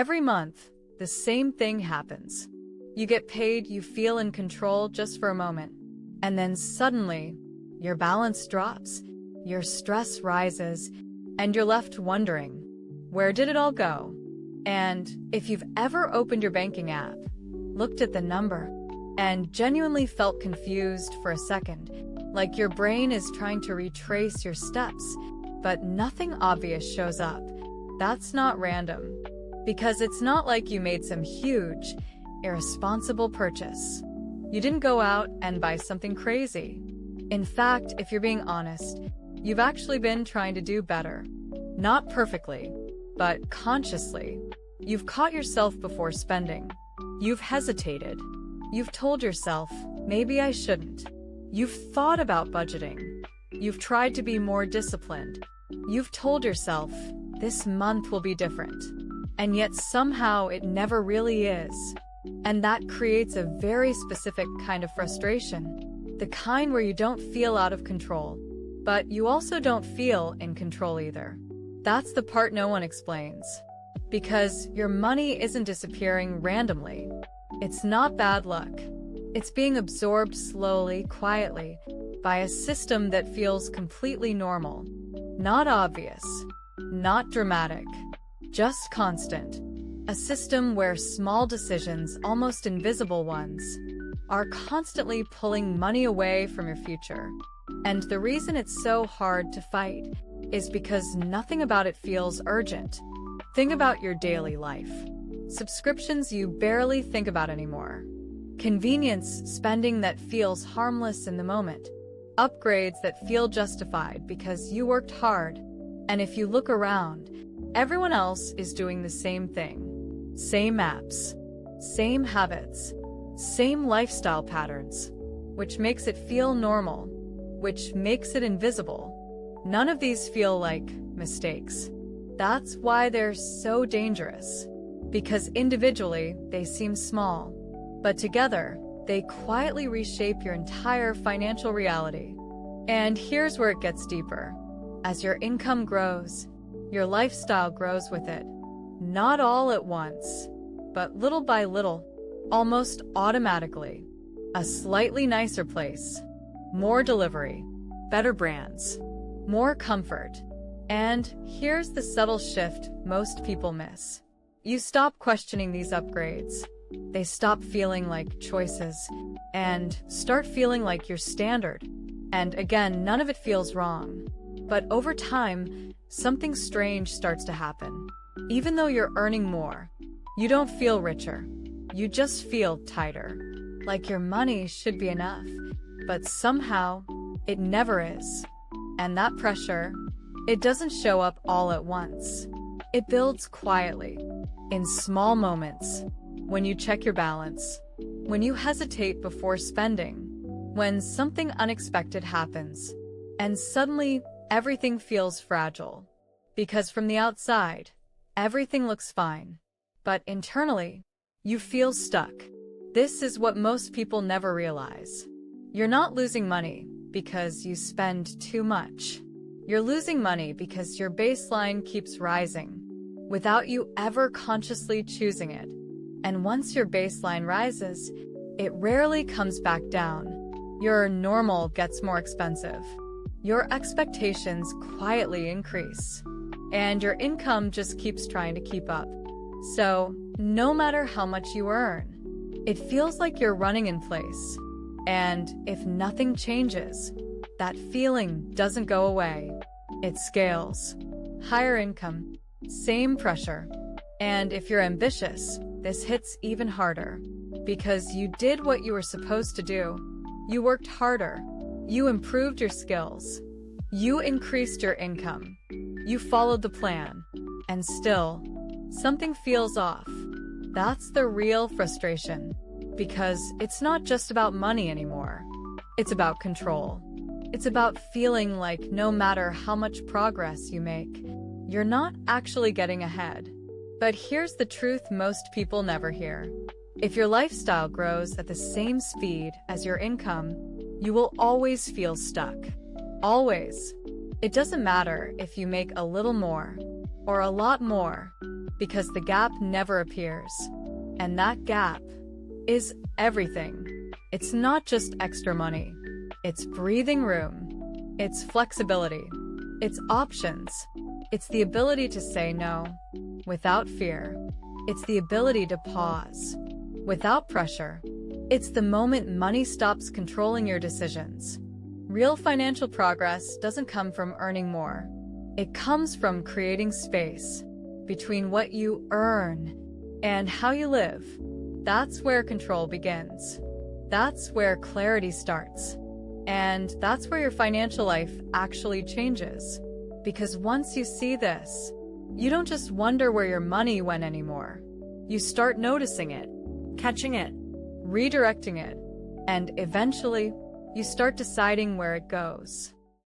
Every month, the same thing happens. You get paid, you feel in control just for a moment, and then suddenly, your balance drops, your stress rises, and you're left wondering, where did it all go? And if you've ever opened your banking app, looked at the number, and genuinely felt confused for a second, like your brain is trying to retrace your steps, but nothing obvious shows up, that's not random. Because it's not like you made some huge, irresponsible purchase. You didn't go out and buy something crazy. In fact, if you're being honest, you've actually been trying to do better. Not perfectly, but consciously. You've caught yourself before spending. You've hesitated. You've told yourself, maybe I shouldn't. You've thought about budgeting. You've tried to be more disciplined. You've told yourself, this month will be different. And yet somehow it never really is. And that creates a very specific kind of frustration. The kind where you don't feel out of control, but you also don't feel in control either. That's the part no one explains. Because your money isn't disappearing randomly. It's not bad luck. It's being absorbed slowly, quietly, by a system that feels completely normal. Not obvious. Not dramatic. Just constant. A system where small decisions, almost invisible ones, are constantly pulling money away from your future. And the reason it's so hard to fight is because nothing about it feels urgent. Think about your daily life. Subscriptions you barely think about anymore. Convenience spending that feels harmless in the moment. Upgrades that feel justified because you worked hard. And if you look around, everyone else is doing the same thing. Same apps, same habits, same lifestyle patterns, which makes it feel normal, which makes it invisible. None of these feel like mistakes. That's why they're so dangerous. Because individually, they seem small, but together, they quietly reshape your entire financial reality. And here's where it gets deeper. As your income grows, your lifestyle grows with it. Not all at once, but little by little, almost automatically. A slightly nicer place, more delivery, better brands, more comfort. And here's the subtle shift most people miss. You stop questioning these upgrades. They stop feeling like choices and start feeling like your standard. And again, none of it feels wrong. But over time, something strange starts to happen. Even though you're earning more, you don't feel richer. You just feel tighter. Like your money should be enough. But somehow, it never is. And that pressure, it doesn't show up all at once. It builds quietly, in small moments. When you check your balance, when you hesitate before spending, when something unexpected happens, and suddenly everything feels fragile. Because from the outside, everything looks fine. But internally, you feel stuck. This is what most people never realize. You're not losing money because you spend too much. You're losing money because your baseline keeps rising, without you ever consciously choosing it. And once your baseline rises, it rarely comes back down. Your normal gets more expensive. Your expectations quietly increase. And your income just keeps trying to keep up. So, no matter how much you earn, it feels like you're running in place. And if nothing changes, that feeling doesn't go away. It scales. Higher income, same pressure. And if you're ambitious, this hits even harder. Because you did what you were supposed to do. You worked harder. You improved your skills. You increased your income. You followed the plan. And still, something feels off. That's the real frustration. Because it's not just about money anymore. It's about control. It's about feeling like no matter how much progress you make, you're not actually getting ahead. But here's the truth most people never hear. If your lifestyle grows at the same speed as your income, you will always feel stuck. Always. It doesn't matter if you make a little more or a lot more. because the gap never appears. And that gap is everything. It's not just extra money. It's breathing room. It's flexibility. It's options. It's the ability to say no without fear. It's the ability to pause without pressure. It's the moment money stops controlling your decisions. Real financial progress doesn't come from earning more. It comes from creating space between what you earn and how you live. That's where control begins. That's where clarity starts. And that's where your financial life actually changes. Because once you see this, you don't just wonder where your money went anymore. You start noticing it, catching it, redirecting it, and eventually, you start deciding where it goes.